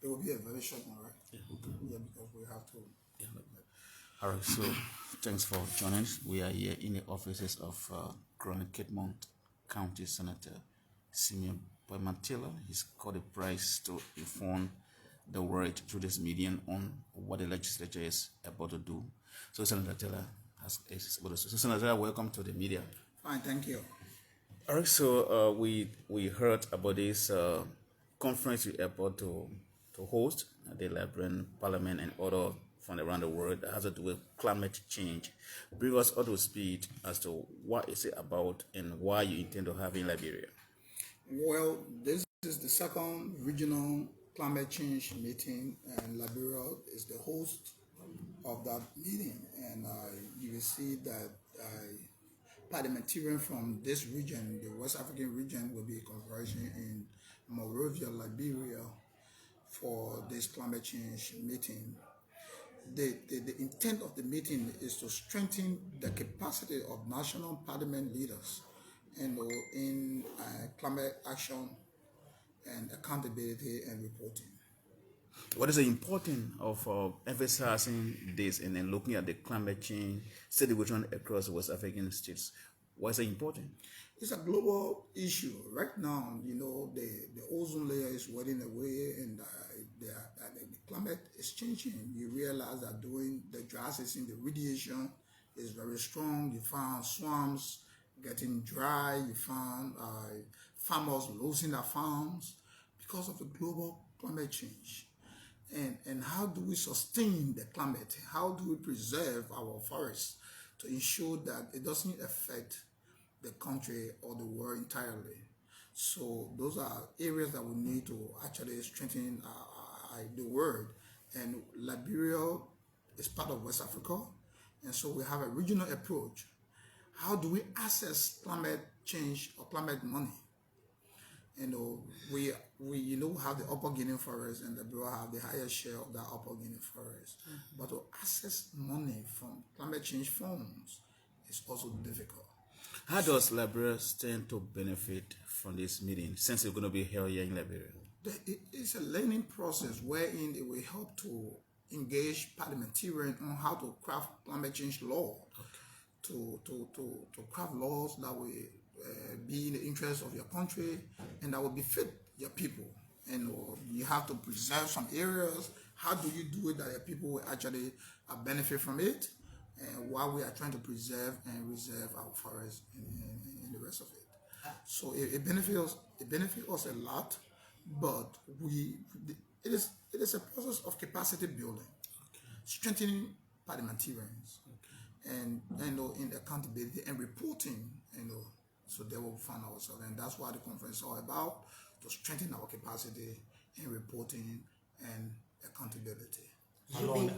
It will be a very short one, right? Yeah, okay. Yeah, because we have to. Yeah, all right, so thanks for joining us. We are here in the offices of Grand Piedmont County Senator Simeon Taylor. He's called a prize to inform the world through this medium on what the legislature is about to do. So Senator Taylor is about to say. So Senator Taylor, welcome to the media. Fine, thank you. All right, so we heard about this conference you are about to host at the Liberian Parliament and other from around the world that has to do with climate change. Bring us up to speed as to what is it about and why you intend to have in Liberia. Well, this is the second regional climate change meeting, and Liberia is the host of that meeting. And you will see that parliamentarians from this region, the West African region, will be converging in Monrovia, Liberia, for this climate change meeting. The intent of the meeting is to strengthen the capacity of national parliament leaders and in climate action and accountability and reporting. What is the importance of emphasizing this and then looking at the climate change situation across West African states? Why is it important? It's a global issue. Right now, the ozone layer is wearing away and the climate is changing. You realize that during the dry season, the radiation is very strong. You find swamps getting dry. You find farmers losing their farms because of the global climate change. And how do we sustain the climate? How do we preserve our forests to ensure that it doesn't affect the country or the world entirely? So those are areas that we need to actually strengthen the world. And Liberia is part of West Africa, and so we have a regional approach. How do we access climate change or climate money? We have the Upper Guinea forest, and Liberia have the highest share of that Upper Guinea forest. But to access money from climate change funds is also difficult. How does Liberia stand to benefit from this meeting since it's going to be held here in Liberia? It's a learning process wherein it will help to engage parliamentarians on how to craft climate change law, to craft laws that will be in the interest of your country and that will befit your people. And you have to preserve some areas. How do you do it that your people will actually benefit from it? And while we are trying to preserve and reserve our forests and the rest of it. So it benefits us a lot, but it is a process of capacity building, strengthening parliamentarians, and in accountability and reporting, so they will find ourselves, and that's what the conference is all about, to strengthen our capacity in reporting and accountability. How long the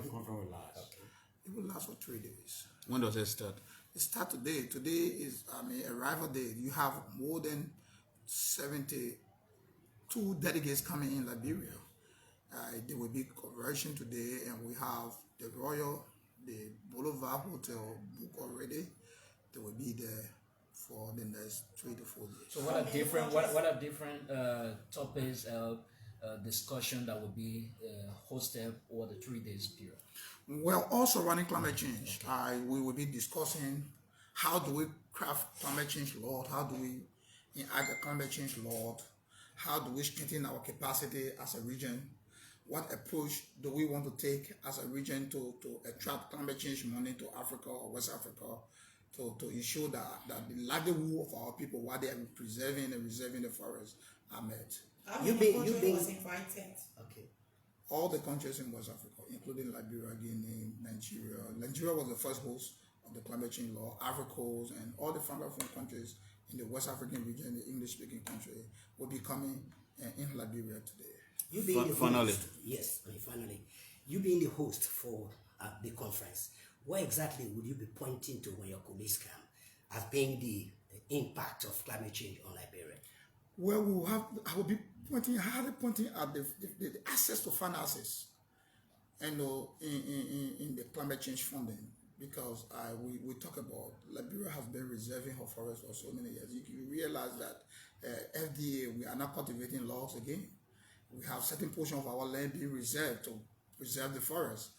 conference will last? Okay. It will last for 3 days. When does it start? It starts today. Today is arrival day. You have more than 72 delegates coming in Liberia. There will be conversion today, and we have the Boulevard Hotel booked already. They will be there for the next 3 to 4 days. So what are different topics discussion that will be hosted over the 3 days period? Well, also running climate change. We will be discussing how do we craft climate change law, how do we enact a climate change law, how do we strengthen our capacity as a region, what approach do we want to take as a region to attract climate change money to Africa or West Africa, to ensure that the livelihood of our people while they are preserving and reserving the forests are met. You was invited. Okay. All the countries in West Africa, including Liberia, Guinea, Nigeria. Nigeria was the first host of the climate change law. Ivory Coast and all the francophone countries in the West African region, the English-speaking country, will be coming in Liberia today. You being the finally. host, yes, finally, you being the host for the conference, what exactly would you be pointing to when your colleagues come as being the impact of climate change on Liberia? Well, I will be pointing at the access to finances, and in the climate change funding, because we talk about Liberia has been reserving her forest for so many years. You realize that FDA, we are not cultivating logs again, we have certain portion of our land being reserved to preserve the forest.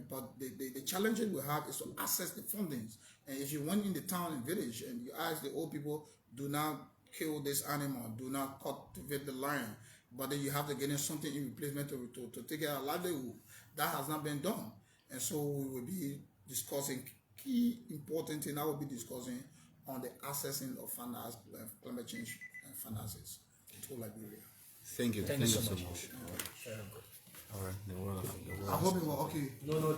But the challenges we have is to access the fundings. And if you went in the town and village and you ask the old people, do not kill this animal, do not cultivate the land, but then you have to get in something in replacement to take care of livelihood. That has not been done. And so we will be discussing key important thing I will be discussing on the accessing of finance, climate change and finances to Liberia. Thank you. Thank you so much. All right. The world. I hope it was okay. No,